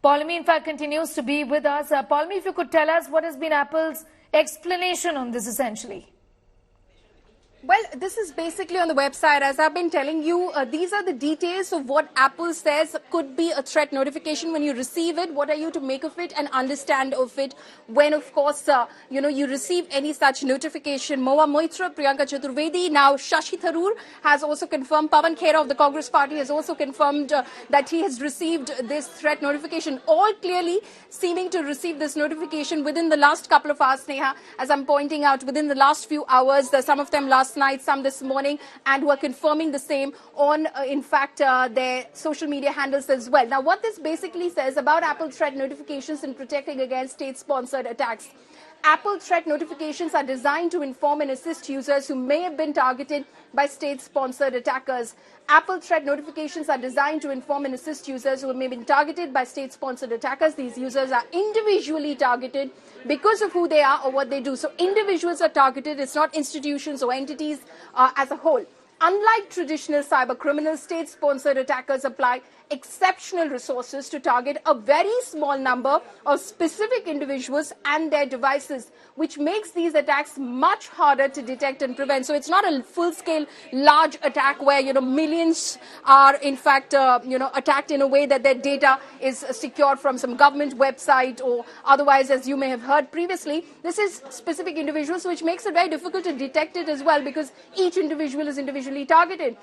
Paulamy, in fact, continues to be with us. Paulamy, if you could tell us what has been Apple's explanation on this essentially. Well, this is basically on the website. As I've been telling you, these are the details of what Apple says could be a threat notification when you receive it. What are you to make of it and understand of it when, of course, you receive any such notification. Moa Moitra, Priyanka Chaturvedi, now Shashi Tharoor has also confirmed. Pawan Khera of the Congress Party has also confirmed that he has received this threat notification. All clearly seeming to receive this notification within the last couple of hours, Neha. As I'm pointing out, within the last few hours, some of them last night, some this morning, and who are confirming the same on, in fact, their social media handles as well. Now, what this basically says about Apple threat notifications and protecting against state-sponsored attacks. Apple threat notifications are designed to inform and assist users who may have been targeted by state-sponsored attackers. Apple threat notifications are designed to inform and assist users who may have been targeted by state-sponsored attackers. These users are individually targeted because of who they are or what they do. So individuals are targeted. It's not institutions or entities as a whole. Unlike traditional cyber criminals, state-sponsored attackers apply exceptional resources to target a very small number of specific individuals and their devices, which makes these attacks much harder to detect and prevent. So it's not a full-scale, large attack where, millions are, in fact, attacked in a way that their data is secured from some government website or otherwise, as you may have heard previously. This is specific individuals, which makes it very difficult to detect it as well because each individual is individually targeted.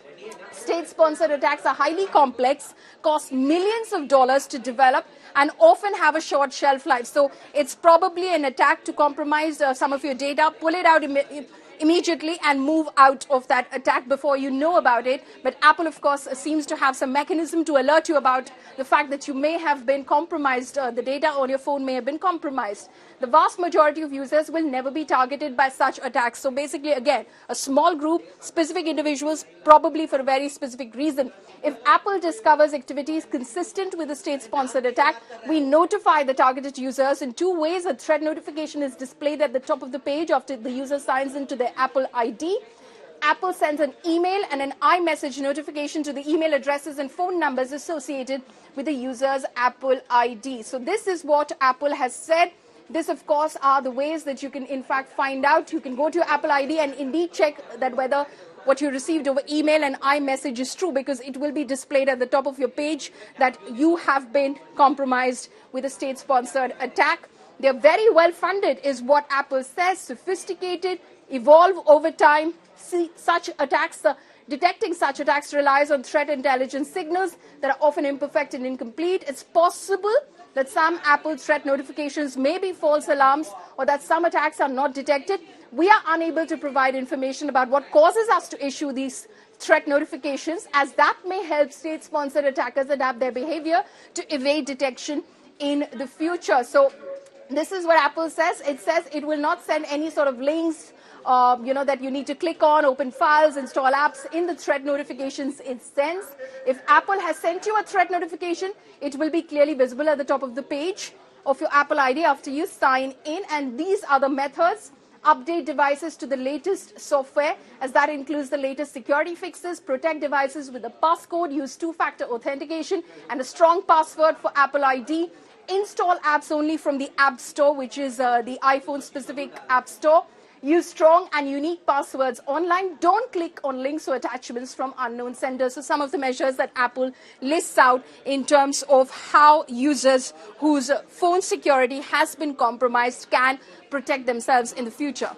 State-sponsored attacks are highly complex, cost millions of dollars to develop, and often have a short shelf life. So it's probably an attack to compromise some of your data, pull it out immediately and move out of that attack before you know about it. But Apple, of course, seems to have some mechanism to alert you about the fact that you may have been compromised. The data on your phone may have been compromised. The vast majority of users will never be targeted by such attacks. So basically, again, a small group, specific individuals, probably for a very specific reason. If Apple discovers activities consistent with a state-sponsored attack, we notify the targeted users in two ways. A threat notification is displayed at the top of the page after the user signs into their Apple ID. Apple sends an email and an iMessage notification to the email addresses and phone numbers associated with the user's Apple ID. So this is what Apple has said. This, of course, are the ways that you can, in fact, find out. You can go to your Apple ID and indeed check that whether what you received over email and iMessage is true, because it will be displayed at the top of your page that you have been compromised with a state-sponsored attack. They're very well funded, is what Apple says, sophisticated, evolve over time. Such attacks, detecting such attacks relies on threat intelligence signals that are often imperfect and incomplete. It's possible that some Apple threat notifications may be false alarms or that some attacks are not detected. We are unable to provide information about what causes us to issue these threat notifications, as that may help state-sponsored attackers adapt their behavior to evade detection in the future. So this is what Apple says. It says it will not send any sort of links that you need to click on, open files, install apps in the threat notifications it sends. If Apple has sent you a threat notification, it will be clearly visible at the top of the page of your Apple ID after you sign in. And these are the methods. Update devices to the latest software, as that includes the latest security fixes. Protect devices with a passcode. Use two-factor authentication and a strong password for Apple ID. Install apps only from the App Store, which is the iPhone-specific App Store. Use strong and unique passwords online. Don't click on links or attachments from unknown senders. So some of the measures that Apple lists out in terms of how users whose phone security has been compromised can protect themselves in the future.